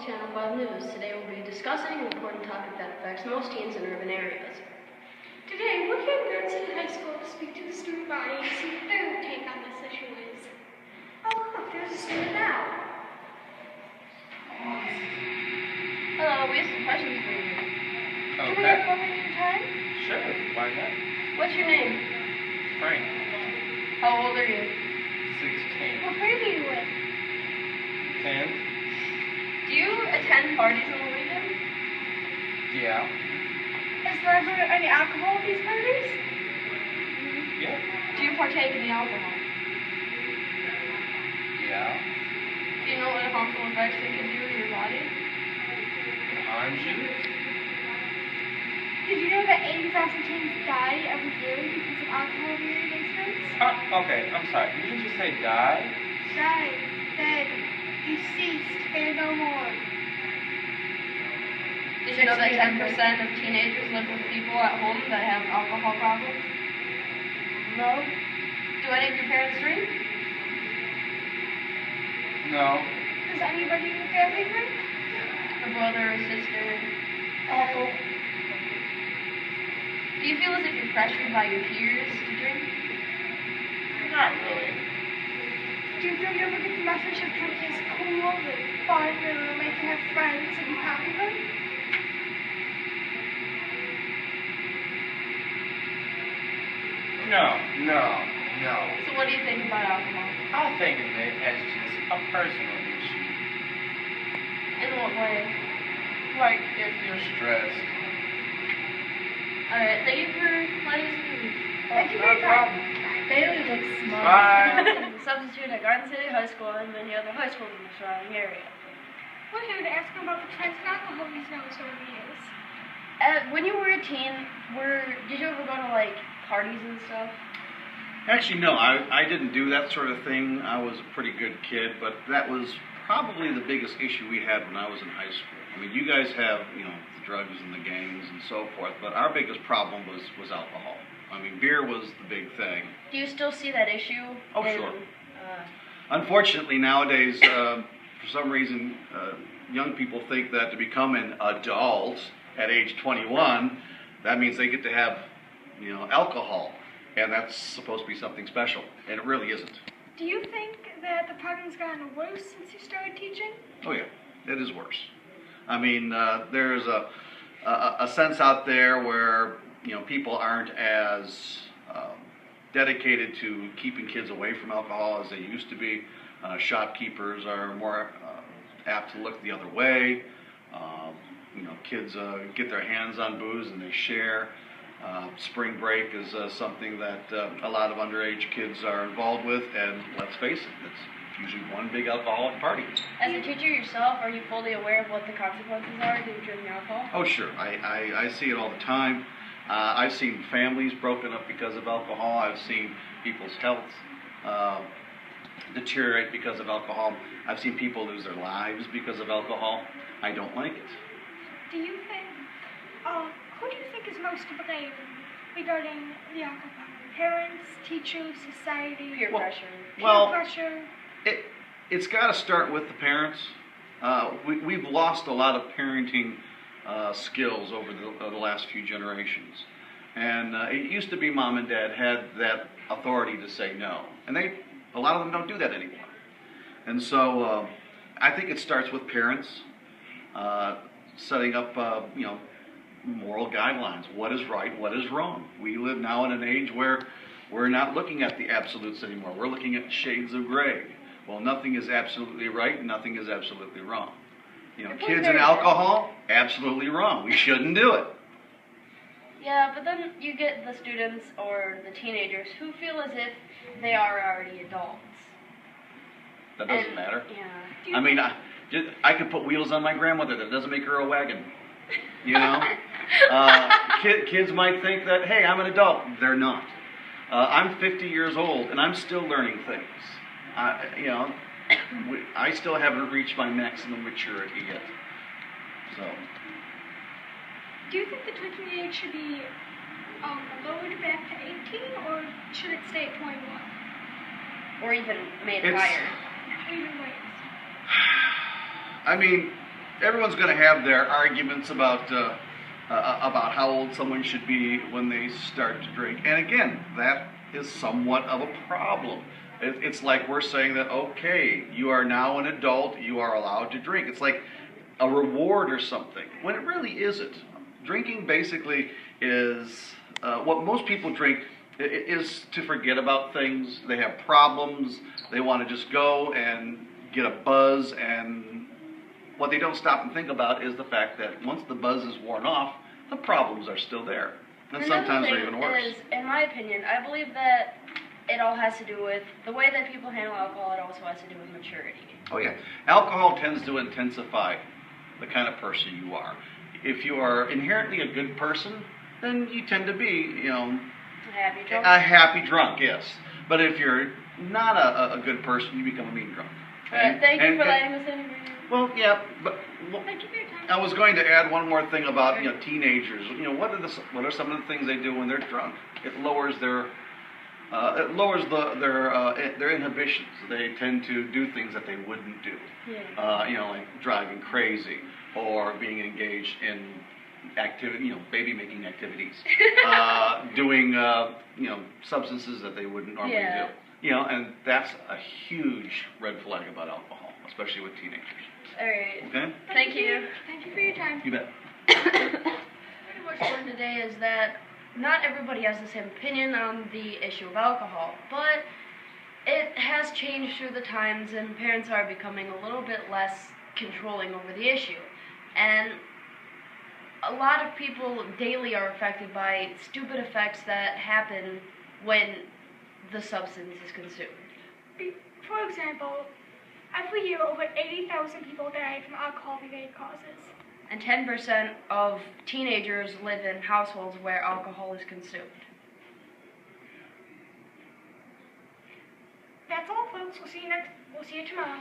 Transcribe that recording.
Channel 5 News. Today we'll be discussing an important topic that affects most teens in urban areas. Today, we're here at Garden City High School to speak to the student body to see what their take on this issue is. Oh, look, there's a student now. Hello, we have some questions for you. Can we have a moment of your time? Sure, why not? What's your name? Frank, How old are you? 16. What grade are you in? 10? Do you attend parties on the weekend? Yeah. Is there ever any alcohol at these parties? Yeah. Do you partake in the alcohol? Yeah. Do you know what harmful effects it can do to your body? It harms you? Did you know that 80,000 teens die every year because of alcohol-related incidents? Okay, I'm sorry. Did you just say die? Died, dead, deceased, and no more. Did you know that 10% of teenagers live with people at home that have alcohol problems? No. Do any of your parents drink? No. Does anybody in your family drink? A brother or sister? Oh. Do you feel as if you're pressured by your peers to drink? Not really. Do you feel you ever get the message of drinking is cool and fun and make you have friends and be happy with? No. So what do you think about alcohol? I think of it as just a personal issue. In what way? Like if you're stressed. Alright, thank you for letting us know. Thank you for No your time. problem. Bailey looks smart. Bye. Substitute at Garden City High School and many other high schools in the surrounding area. We're here to ask him about the trends in alcohol he's noticed over the years. When you were a teen, did you ever go to like parties and stuff? Actually, no, I didn't do that sort of thing. I was a pretty good kid, but that was probably the biggest issue we had when I was in high school. I mean, you guys have, the drugs and the gangs and so forth, but our biggest problem was alcohol. I mean, beer was the big thing. Do you still see that issue? Oh, sure. Unfortunately, nowadays, for some reason, young people think that to become an adult at age 21, that means they get to have, alcohol. And that's supposed to be something special, and it really isn't. Do you think that the problem's gotten worse since you started teaching? Oh yeah, it is worse. I mean, there's a sense out there where people aren't as dedicated to keeping kids away from alcohol as they used to be. Shopkeepers are more apt to look the other way. Kids get their hands on booze and they share. Spring break is something that a lot of underage kids are involved with, and let's face it, it's usually one big alcoholic party. As a teacher yourself, are you fully aware of what the consequences are to drinking alcohol? Oh, sure. I see it all the time. I've seen families broken up because of alcohol. I've seen people's health deteriorate because of alcohol. I've seen people lose their lives because of alcohol. I don't like it. Do you think, who do you think is most to blame regarding the alcohol? Parents, teachers, society? Peer pressure. Well, pressure? it's got to start with the parents. We've lost a lot of parenting skills over the last few generations. And it used to be mom and dad had that authority to say no. And a lot of them don't do that anymore. And so I think it starts with parents setting up, moral guidelines. What is right? What is wrong? We live now in an age where we're not looking at the absolutes anymore. We're looking at shades of gray. Well, nothing is absolutely right, and nothing is absolutely wrong. Kids and alcohol, absolutely wrong. We shouldn't do it. Yeah, but then you get the students or the teenagers who feel as if they are already adults. That doesn't matter. Yeah. I mean, I could put wheels on my grandmother. That doesn't make her a wagon. Kids might think that, hey, I'm an adult. They're not. I'm 50 years old, and I'm still learning things. I still haven't reached my maximum maturity yet. So. Do you think the drinking age should be lowered back to 18, or should it stay at 21? Or even made It's- higher. Either way. I mean, everyone's going to have their arguments about how old someone should be when they start to drink. And again, that is somewhat of a problem. It's like we're saying that, okay, you are now an adult, you are allowed to drink. It's like a reward or something, when it really isn't. Drinking basically is, what most people drink is to forget about things. They have problems, they want to just go and get a buzz, and what they don't stop and think about is the fact that once the buzz is worn off, the problems are still there. And sometimes they're even worse. Is, in my opinion, I believe that it all has to do with the way that people handle alcohol. It also has to do with maturity. Oh yeah. Alcohol tends to intensify the kind of person you are. If you are inherently a good person, then you tend to be, a happy drunk, yes. But if you're not a good person, you become a mean drunk. Thank you for letting us interview you. Well, yeah, but Thank you for your time. I was going to add one more thing about teenagers. What are some of the things they do when they're drunk? It lowers their their inhibitions. They tend to do things that they wouldn't do. Yeah. Like driving crazy or being engaged in activity, baby making activities, doing substances that they wouldn't normally do. And that's a huge red flag about alcohol, especially with teenagers. All right. Okay. Thank you. Thank you for your time. You bet. Pretty much learned today is that not everybody has the same opinion on the issue of alcohol, but it has changed through the times, and parents are becoming a little bit less controlling over the issue. And a lot of people daily are affected by stupid effects that happen when the substance is consumed. For example, every year over 80,000 people die from alcohol-related causes. And 10% of teenagers live in households where alcohol is consumed. That's all, folks. We'll see you tomorrow.